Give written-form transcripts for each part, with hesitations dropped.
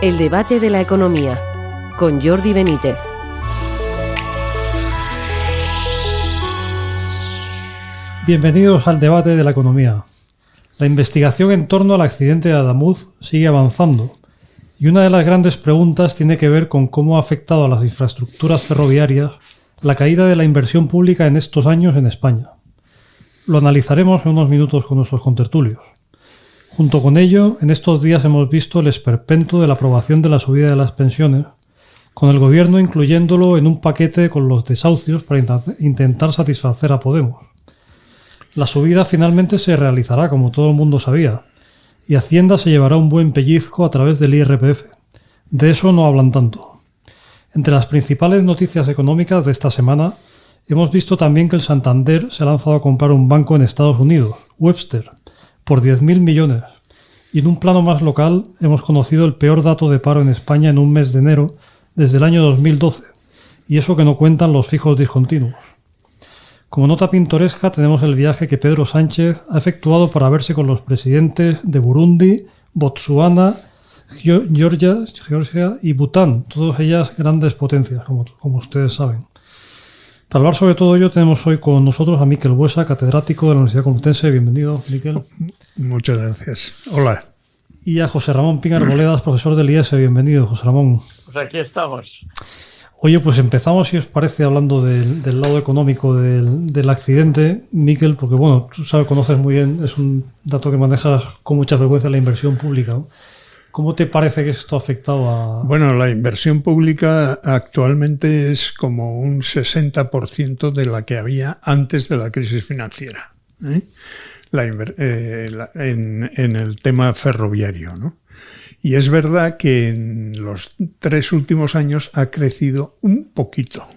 El debate de la economía, con Jordi Benítez. Bienvenidos al debate de la economía. La investigación en torno al accidente de Adamuz sigue avanzando y una de las grandes preguntas tiene que ver con cómo ha afectado a las infraestructuras ferroviarias la caída de la inversión pública en estos años en España. Lo analizaremos en unos minutos con nuestros contertulios. Junto con ello, en estos días hemos visto el esperpento de la aprobación de la subida de las pensiones, con el gobierno incluyéndolo en un paquete con los desahucios para intentar satisfacer a Podemos. La subida finalmente se realizará, como todo el mundo sabía, y Hacienda se llevará un buen pellizco a través del IRPF. De eso no hablan tanto. Entre las principales noticias económicas de esta semana, hemos visto también que el Santander se ha lanzado a comprar un banco en Estados Unidos, Webster, por 10.000 millones. Y en un plano más local, hemos conocido el peor dato de paro en España en un mes de enero desde el año 2012, y eso que no cuentan los fijos discontinuos. Como nota pintoresca tenemos el viaje que Pedro Sánchez ha efectuado para verse con los presidentes de Burundi, Botsuana, Georgia y Bután, todas ellas grandes potencias, como ustedes saben. Para hablar sobre todo ello tenemos hoy con nosotros a Miquel Buesa, catedrático de la Universidad Complutense. Bienvenido, Miquel. Muchas gracias. Hola. Y a José Ramón Pín Arboledas, profesor del IES. Bienvenido, José Ramón. Pues aquí estamos. Oye, pues empezamos, si os parece, hablando del lado económico del accidente, Miquel, porque bueno, tú sabes, conoces muy bien, es un dato que manejas con mucha frecuencia, la inversión pública, ¿no? ¿Cómo te parece que esto ha afectado a...? Bueno, la inversión pública actualmente es como un 60% de la que había antes de la crisis financiera, ¿eh? En el tema ferroviario, ¿no? Y es verdad que en los 3 últimos años ha crecido un poquito,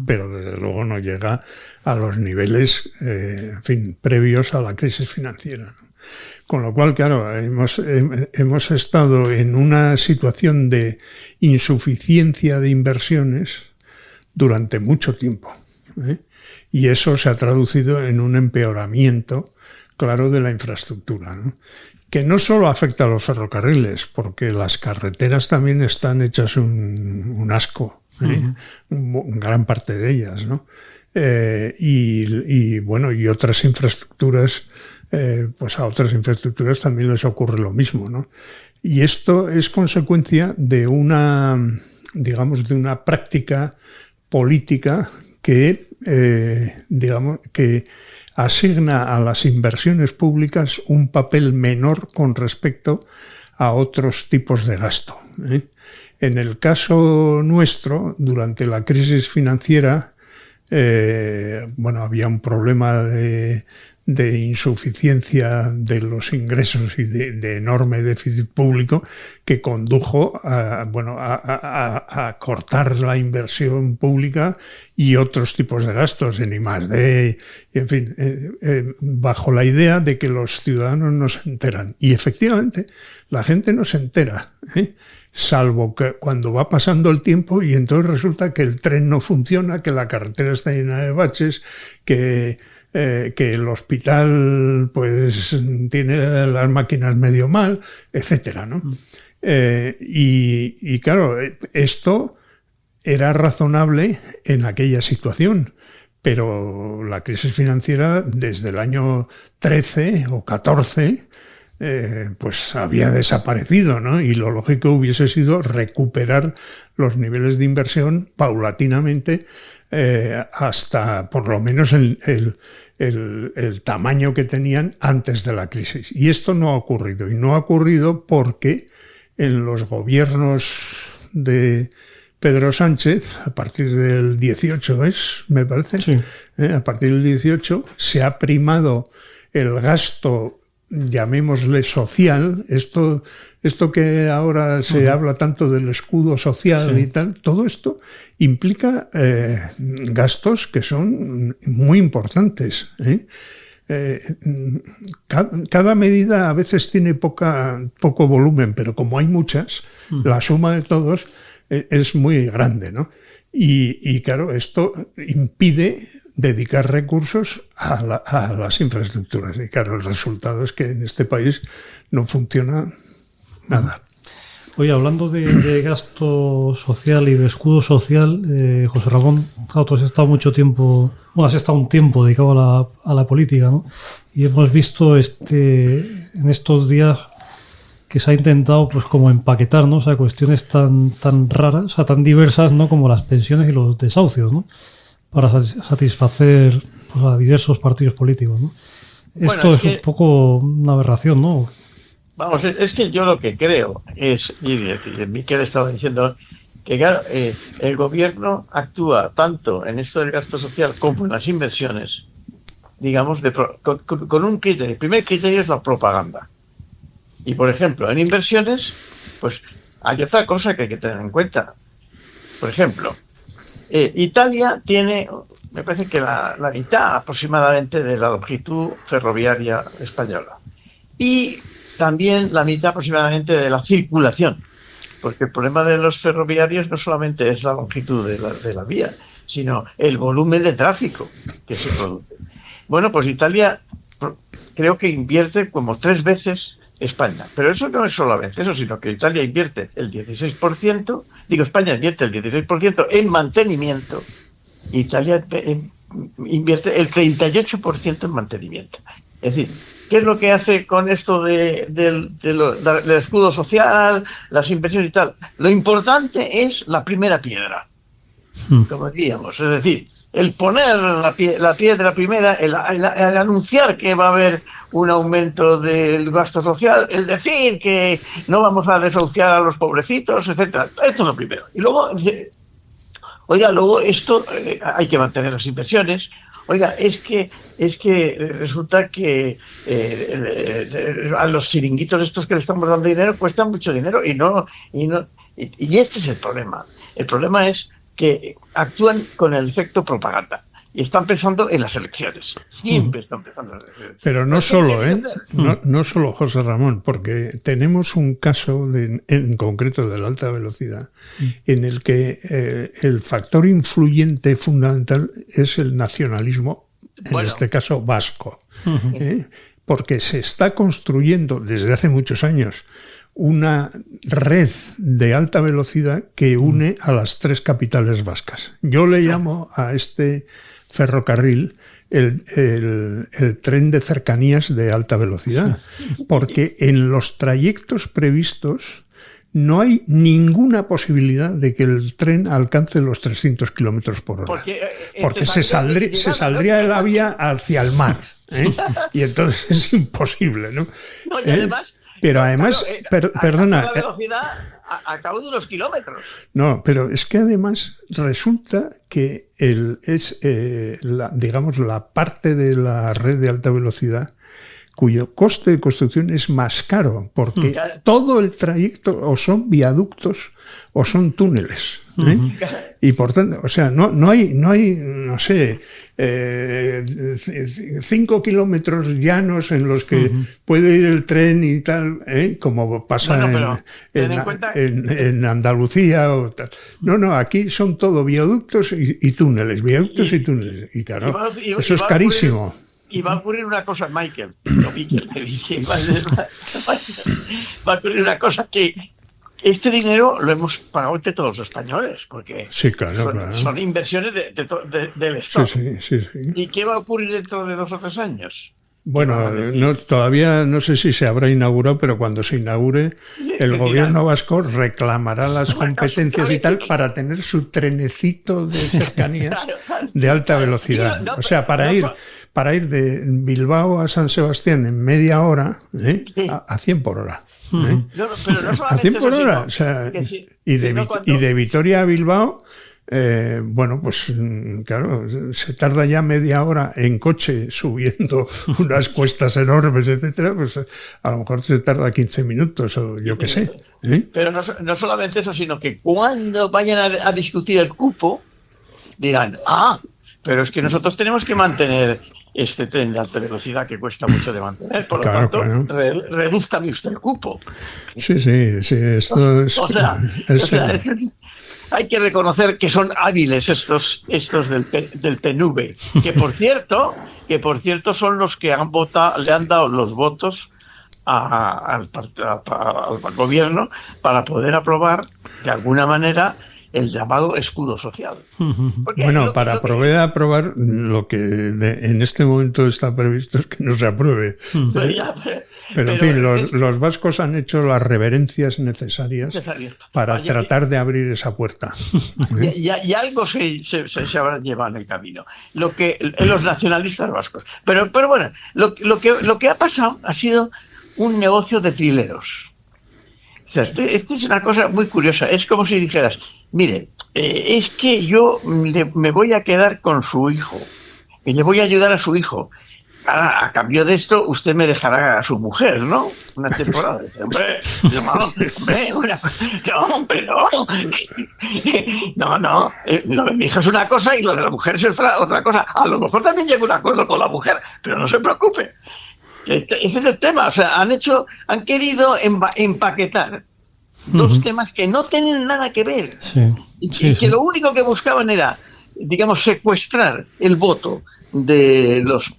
pero desde luego no llega a los niveles, previos a la crisis financiera, ¿no? Con lo cual, claro, hemos estado en una situación de insuficiencia de inversiones durante mucho tiempo, ¿eh? Y eso se ha traducido en un empeoramiento, claro, de la infraestructura, ¿no? Que no solo afecta a los ferrocarriles, porque las carreteras también están hechas un asco, ¿eh? Gran parte de ellas, ¿no? Y otras infraestructuras, pues a otras infraestructuras también les ocurre lo mismo, ¿no? Y esto es consecuencia de una práctica política que asigna a las inversiones públicas un papel menor con respecto a otros tipos de gasto, ¿eh? En el caso nuestro, durante la crisis financiera, había un problema de insuficiencia de los ingresos y de enorme déficit público que condujo a cortar la inversión pública y otros tipos de gastos en I+D, en fin, bajo la idea de que los ciudadanos no se enteran. Y efectivamente, la gente no se entera, ¿eh? Salvo que cuando va pasando el tiempo y entonces resulta que el tren no funciona, que la carretera está llena de baches, que el hospital pues tiene las máquinas medio mal, etcétera, ¿no? Y claro, esto era razonable en aquella situación, pero la crisis financiera desde el año 13 o 14 pues había desaparecido, ¿no? Y lo lógico hubiese sido recuperar los niveles de inversión paulatinamente hasta por lo menos el tamaño que tenían antes de la crisis. Y esto no ha ocurrido. Y no ha ocurrido porque en los gobiernos de Pedro Sánchez, a partir del 18 me parece, sí. A partir del 18 se ha primado el gasto, llamémosle social, esto que ahora se habla tanto del escudo social, sí, y tal, todo esto implica gastos que son muy importantes, ¿eh? Cada medida a veces tiene poco volumen, pero como hay muchas, la suma de todos es muy grande, ¿no? Y claro, esto impide dedicar recursos a las infraestructuras. Y claro, el resultado es que en este país no funciona nada. Oye, hablando de gasto social y de escudo social, José Ramón, claro, tú has estado mucho tiempo, bueno, has estado un tiempo dedicado a la política, ¿no? Y hemos visto en estos días que se ha intentado, pues, como empaquetar, ¿no? O sea, cuestiones tan raras, o sea, tan diversas, ¿no? Como las pensiones y los desahucios, ¿no? Para satisfacer, pues, a diversos partidos políticos, ¿no? Esto es un poco una aberración, ¿no? Vamos, es que yo lo que creo es, y Miquel estaba diciendo, que claro, el gobierno actúa tanto en esto del gasto social como en las inversiones, digamos, con un criterio. El primer criterio es la propaganda. Y, por ejemplo, en inversiones, pues hay otra cosa que hay que tener en cuenta. Por ejemplo, Italia tiene, me parece que la mitad aproximadamente de la longitud ferroviaria española. Y también la mitad aproximadamente de la circulación, porque el problema de los ferroviarios no solamente es la longitud de la vía, sino el volumen de tráfico que se produce. Bueno, pues Italia creo que invierte como 3 veces España, pero eso no es solamente eso, sino que Italia invierte el 16%, España invierte el 16% en mantenimiento, Italia invierte el 38% en mantenimiento. Es decir, ¿qué es lo que hace con esto del escudo social, las inversiones y tal? Lo importante es la primera piedra, como decíamos. Es decir, el poner la piedra primera, el anunciar que va a haber un aumento del gasto social, el decir que no vamos a desahuciar a los pobrecitos, etcétera. Esto es lo primero. Y luego, luego esto hay que mantener las inversiones. Oiga, es que resulta que a los chiringuitos estos que le estamos dando dinero cuestan mucho dinero y este es el problema. El problema es que actúan con el efecto propaganda y están pensando en las elecciones. Siempre están pensando en las elecciones. Pero no solo, no solo, José Ramón, porque tenemos un caso en concreto de la alta velocidad en el que el factor influyente fundamental es el nacionalismo, en este caso vasco, porque se está construyendo desde hace muchos años una red de alta velocidad que une a las 3 capitales vascas. Yo le llamo a este ferrocarril el tren de cercanías de alta velocidad, porque en los trayectos previstos no hay ninguna posibilidad de que el tren alcance los 300 kilómetros por hora, porque se saldría de la vía hacia el mar, y entonces es imposible, ¿no? No, y además... Pero además, perdona... La velocidad a cabo de unos kilómetros. No, pero es que además resulta que la parte de la red de alta velocidad cuyo coste de construcción es más caro, porque todo el trayecto o son viaductos o son túneles. Y por tanto, o sea, no hay, no sé, 5 kilómetros llanos en los que puede ir el tren y tal, como pasa en Andalucía o tal. No, aquí son todo viaductos y túneles, y claro, eso es carísimo. Y va a ocurrir una cosa, Miquel me dice, va a ocurrir una cosa, que este dinero lo hemos pagado entre todos los españoles, porque sí, claro. Son inversiones del Estado. Sí. ¿Y qué va a ocurrir dentro de 2 o 3 años? Bueno, todavía no sé si se habrá inaugurado, pero cuando se inaugure, el gobierno vasco reclamará las competencias y tal para tener su trenecito de cercanías de alta velocidad. O sea, para ir de Bilbao a San Sebastián en media hora, a 100 por hora. A 100 por hora. O sea, y de Vitoria a Bilbao, pues claro, se tarda ya media hora en coche subiendo unas cuestas enormes, etcétera, pues a lo mejor se tarda 15 minutos o yo qué sé. Pero no solamente eso, sino que cuando vayan a discutir el cupo, dirán, pero es que nosotros tenemos que mantener este tren de alta velocidad que cuesta mucho de mantener, por lo tanto, redúzcame usted el cupo. Sí, esto es... hay que reconocer que son hábiles estos del PNV, que por cierto son los que le han dado los votos al gobierno para poder aprobar de alguna manera el llamado escudo social. Porque bueno, para aprobar lo que en este momento está previsto es que no se apruebe. Pero en fin, los vascos han hecho las reverencias necesarias para tratar de abrir esa puerta. Y algo se habrán llevado en el camino. Los nacionalistas vascos. Pero bueno, lo que ha pasado ha sido un negocio de trileros. O sea, esta es una cosa muy curiosa. Es como si dijeras, mire, es que yo me voy a quedar con su hijo y le voy a ayudar a su hijo. A cambio de esto, usted me dejará a su mujer, ¿no? Una temporada. No. Lo de mi hija es una cosa y lo de la mujer es otra cosa. A lo mejor también llego a un acuerdo con la mujer, pero no se preocupe. Ese es el tema. O sea, han querido empaquetar dos temas que no tienen nada que ver. Y que lo único que buscaban era, digamos, secuestrar el voto de los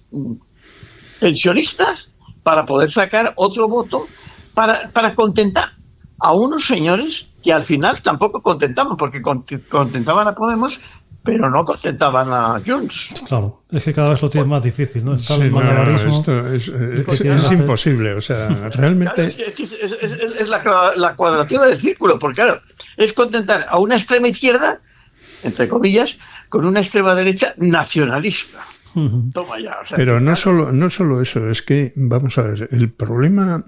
pensionistas para poder sacar otro voto para contentar a unos señores que al final tampoco contentaban, porque contentaban a Podemos, pero no contentaban a Junts. Claro, es que cada vez lo tienes más difícil, ¿no? Está el malabarismo. Esto es imposible, o sea, realmente... Claro, es la cuadratura del círculo, porque claro, es contentar a una extrema izquierda, entre comillas, con una extrema derecha nacionalista. Toma ya, o sea, pero no solo eso, es que, vamos a ver, el problema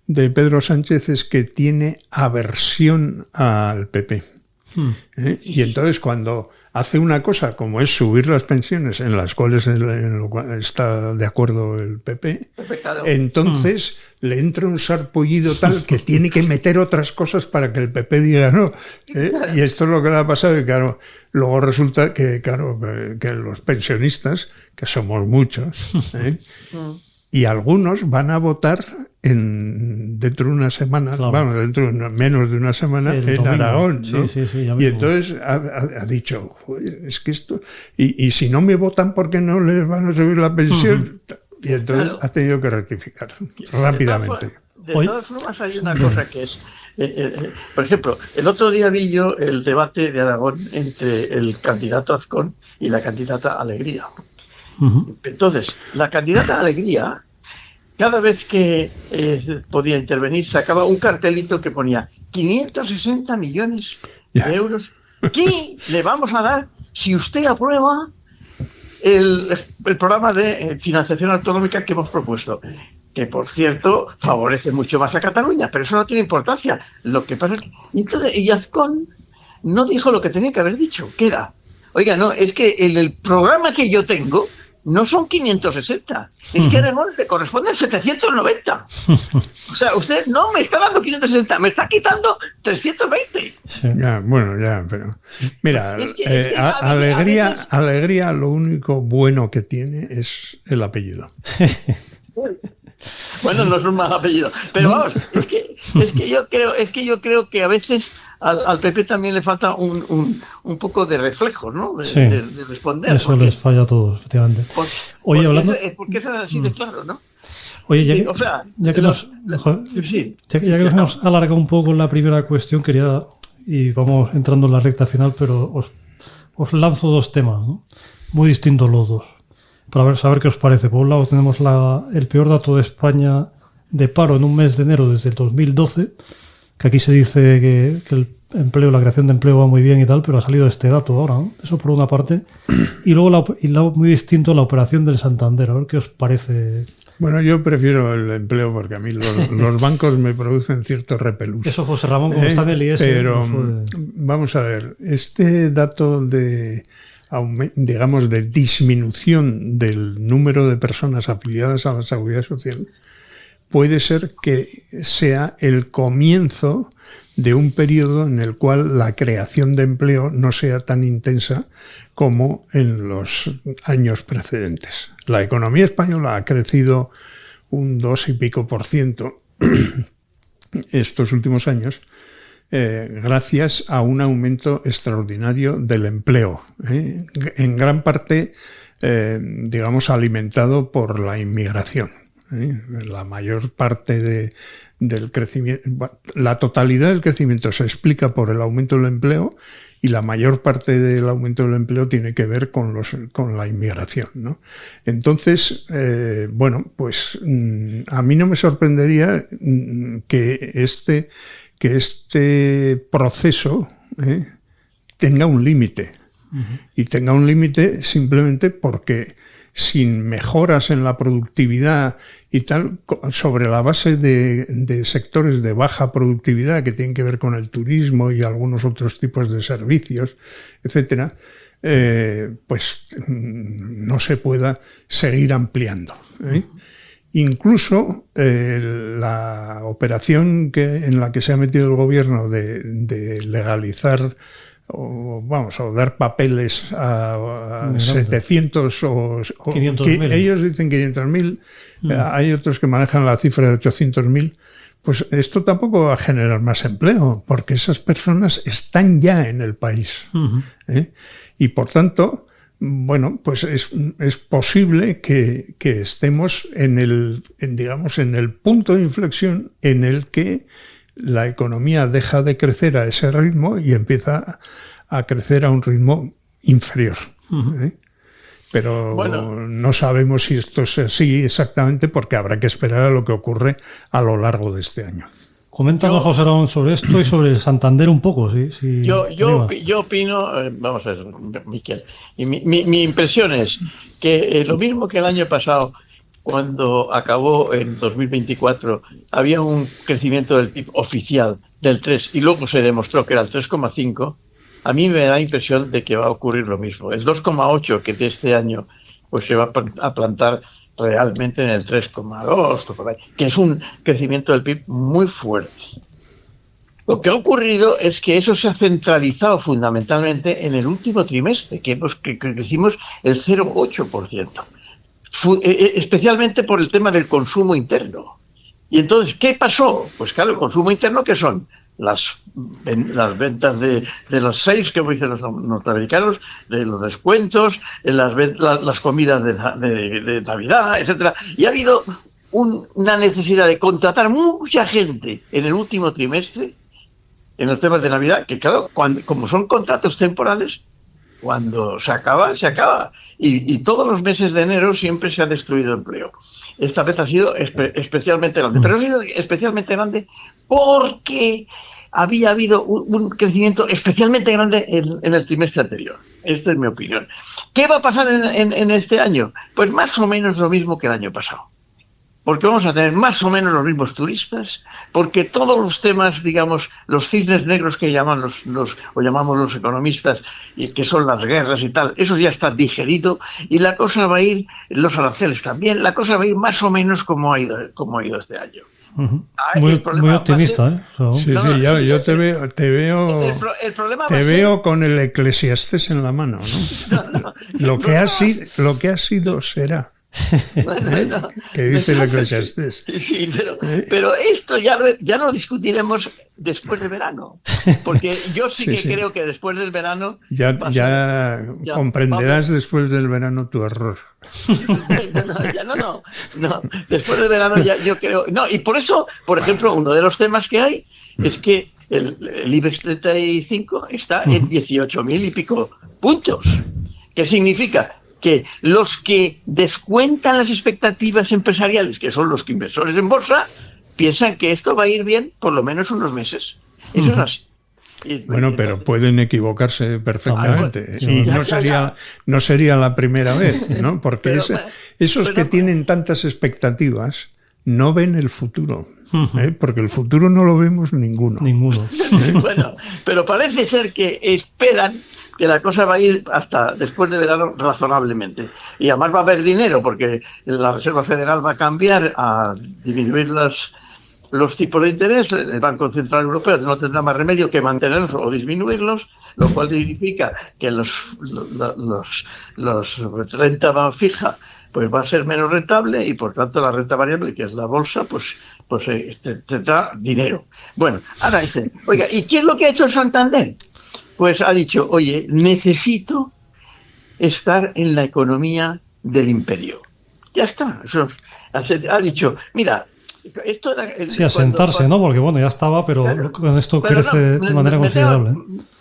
de Pedro Sánchez es que tiene aversión al PP. Y entonces cuando hace una cosa como es subir las pensiones, en las cuales está de acuerdo el PP, entonces le entra un sarpullido tal que tiene que meter otras cosas para que el PP diga no. Y esto es lo que le ha pasado, y claro, luego resulta que los pensionistas, que somos muchos, y algunos van a votar dentro de una semana, dentro de menos de una semana, en domingo, Aragón, ¿no? Sí, y entonces ha dicho, es que esto... Y si no me votan, ¿por qué no les van a subir la pensión? Y entonces ha tenido que rectificar rápidamente. De todas formas, hay una cosa que es... por ejemplo, el otro día vi yo el debate de Aragón entre el candidato Azcón y la candidata Alegría. Entonces, la candidata Alegría, cada vez que podía intervenir, sacaba un cartelito que ponía 560 millones de euros que le vamos a dar si usted aprueba el programa de financiación autonómica que hemos propuesto. Que, por cierto, favorece mucho más a Cataluña, pero eso no tiene importancia. Lo que pasa es que... Entonces, Azcón no dijo lo que tenía que haber dicho, que era, oiga, no, es que el programa que yo tengo no son 560, es que Aragón le corresponden 790. O sea, usted no me está dando 560, me está quitando 320. Sí. Pero... Mira, Alegría, lo único bueno que tiene es el apellido. Bueno, no es un mal apellido, pero vamos, es que yo creo que a veces al PP también le falta un poco de reflejo, ¿no? De responder. Eso les falla a todos, efectivamente. Oye, hablando... porque es así de claro, ¿no? Oye, ya que nos hemos alargado un poco la primera cuestión, y vamos entrando en la recta final, pero os lanzo dos temas, ¿no? Muy distintos los dos, para saber qué os parece. Por un lado tenemos el peor dato de España de paro en un mes de enero desde el 2012, que aquí se dice que el empleo, la creación de empleo va muy bien y tal, pero ha salido este dato ahora, ¿no? Eso por una parte. Y luego muy distinto la operación del Santander. A ver qué os parece. Bueno, yo prefiero el empleo porque a mí los bancos me producen cierto repelús. Eso, José Ramón, como está en el IES. Pero vamos a ver, este dato de disminución del número de personas afiliadas a la Seguridad Social puede ser que sea el comienzo de un periodo en el cual la creación de empleo no sea tan intensa como en los años precedentes. La economía española ha crecido un 2 y pico % estos últimos años, gracias a un aumento extraordinario del empleo, en gran parte, digamos, alimentado por la inmigración. La mayor parte del crecimiento, la totalidad del crecimiento se explica por el aumento del empleo y la mayor parte del aumento del empleo tiene que ver con la inmigración, ¿no? Entonces, bueno, pues a mí no me sorprendería que este proceso tenga un límite. Y tenga un límite simplemente porque sin mejoras en la productividad y tal, sobre la base de sectores de baja productividad que tienen que ver con el turismo y algunos otros tipos de servicios, etcétera, pues no se pueda seguir ampliando. Incluso la operación en la que se ha metido el gobierno de legalizar o dar papeles a 700 o 500.000. Ellos dicen 500.000, hay otros que manejan la cifra de 800.000. Pues esto tampoco va a generar más empleo, porque esas personas están ya en el país. Y por tanto, bueno, pues es posible que estemos en el punto de inflexión en el que la economía deja de crecer a ese ritmo y empieza a crecer a un ritmo inferior. Pero bueno, no sabemos si esto es así exactamente, porque habrá que esperar a lo que ocurre a lo largo de este año. Coméntanos, José Ramón, sobre esto y sobre Santander un poco. Yo opino, vamos a ver, Miquel, y mi impresión es que lo mismo que el año pasado, cuando acabó en 2024, había un crecimiento del PIB oficial del 3 y luego se demostró que era el 3,5, a mí me da la impresión de que va a ocurrir lo mismo. El 2,8 que de este año pues se va a plantar realmente en el 3,2, que es un crecimiento del PIB muy fuerte. Lo que ha ocurrido es que eso se ha centralizado fundamentalmente en el último trimestre, que crecimos el 0,8%. Especialmente por el tema del consumo interno. Y entonces, ¿qué pasó? Pues claro, el consumo interno, ¿qué son? Las ventas de los sales, que dicen los norteamericanos, de los descuentos, las comidas de Navidad, etcétera. Y ha habido una necesidad de contratar mucha gente en el último trimestre en los temas de Navidad, que claro, como son contratos temporales, cuando se acaba, se acaba. Y todos los meses de enero siempre se ha destruido empleo. Esta vez ha sido especialmente grande. Pero ha sido especialmente grande porque había habido un crecimiento especialmente grande en el trimestre anterior. Esta es mi opinión. ¿Qué va a pasar en este año? Pues más o menos lo mismo que el año pasado. Porque vamos a tener más o menos los mismos turistas, porque todos los temas, digamos, los cisnes negros que llamamos los economistas, y que son las guerras y tal, eso ya está digerido, y la cosa va a ir, los aranceles también, la cosa va a ir más o menos como ha ido este año. Muy optimista, ¿eh? Sí, yo te veo con el Eclesiastés en la mano, ¿no? Lo que ha sido será. ¿Qué dice el Eclesiastés? Sí, pero esto ya lo discutiremos después de verano, porque yo sí que creo que después del verano ya comprenderás después del verano tu error. No, después del verano yo creo, y por eso, por ejemplo, uno de los temas que hay es que el IBEX 35 está en 18.000 y pico puntos. ¿Qué significa? Que los que descuentan las expectativas empresariales, que son los inversores en bolsa, piensan que esto va a ir bien por lo menos unos meses. Eso es así. Bueno, pero pueden equivocarse perfectamente. Y no sería la primera vez, ¿no? Porque esos que tienen tantas expectativas no ven el futuro. Porque el futuro no lo vemos ninguno. Bueno, pero parece ser que esperan que la cosa va a ir hasta después de verano razonablemente. Y además va a haber dinero, porque la Reserva Federal va a cambiar a disminuir los tipos de interés. El Banco Central Europeo no tendrá más remedio que mantenerlos o disminuirlos, lo cual significa que los renta fija pues va a ser menos rentable, y por tanto la renta variable, que es la bolsa, pues tendrá dinero. Bueno, ahora oiga, ¿y qué es lo que ha hecho el Santander? Pues ha dicho, oye, necesito estar en la economía del imperio. Ya está. ha dicho, mira, esto era... Sí, a sentarse, ¿no? Porque bueno, ya estaba, pero Claro, con esto pero crece no, de manera considerable.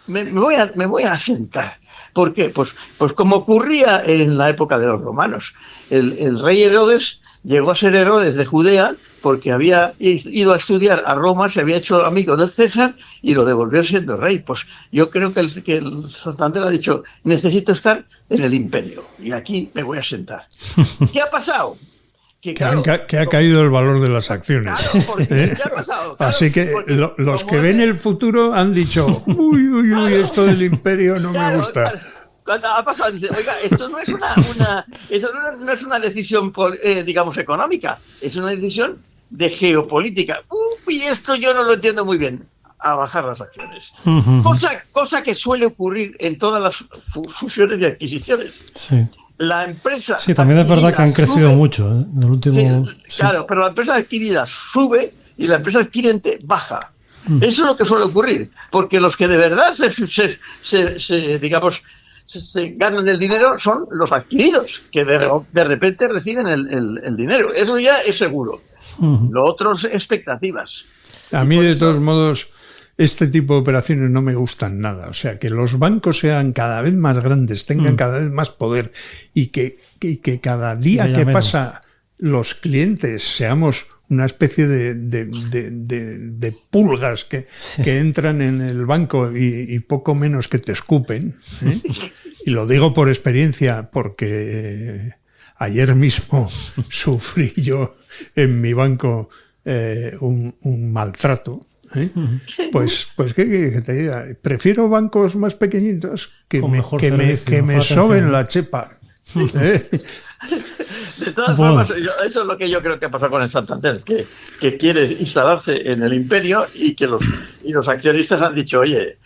me voy a sentar. ¿Por qué? Pues como ocurría en la época de los romanos. El rey Herodes llegó a ser Herodes de Judea porque había ido a estudiar a Roma, se había hecho amigo del César y lo devolvió siendo rey. Pues yo creo que el Santander ha dicho, necesito estar en el imperio y aquí me voy a sentar. ¿Qué ha pasado? Claro, que ha caído el valor de las acciones. Claro, porque, ¿qué ha pasado? Claro, así que los que ven el futuro han dicho, uy, esto del imperio no me gusta. Claro. Cuando ha pasado, dice, oiga, esto no es no es una decisión, digamos, económica, es una decisión de geopolítica. Y esto yo no lo entiendo muy bien. A bajar las acciones. Cosa que suele ocurrir en todas las fusiones y adquisiciones. Sí. La empresa. Sí, también es verdad que han crecido mucho, ¿eh? En el último. Claro, pero la empresa adquirida sube y la empresa adquirente baja. Eso es lo que suele ocurrir, porque los que de verdad se ganan el dinero son los adquiridos, que de repente reciben el dinero. Eso ya es seguro. Lo otro es expectativas. A mí, de todos modos, este tipo de operaciones no me gustan nada. O sea, que los bancos sean cada vez más grandes, tengan cada vez más poder y que cada día que pasa los clientes seamos una especie de pulgas que entran en el banco y poco menos que te escupen, ¿eh? Y lo digo por experiencia, porque ayer mismo sufrí yo en mi banco un maltrato. Pues ¿qué te diga? Prefiero bancos más pequeñitos que me soben la chepa. De todas formas, eso es lo que yo creo que ha pasado con el Santander, que quiere instalarse en el imperio y que los accionistas han dicho, oye,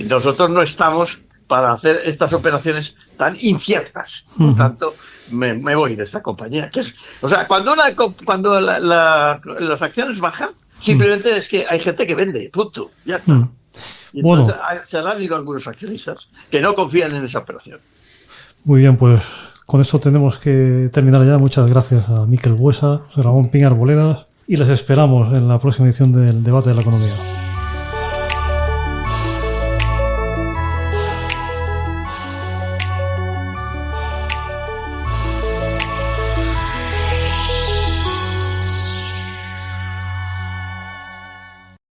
nosotros no estamos para hacer estas operaciones tan inciertas. Por tanto, me voy de esta compañía. O sea, cuando las acciones bajan, simplemente es que hay gente que vende, punto, ya está. Y entonces se han ido algunos accionistas que no confían en esa operación. Muy bien, pues con esto tenemos que terminar ya. Muchas gracias a Miquel Buesa, José Ramón Pin Arboledas, y les esperamos en la próxima edición del Debate de la Economía.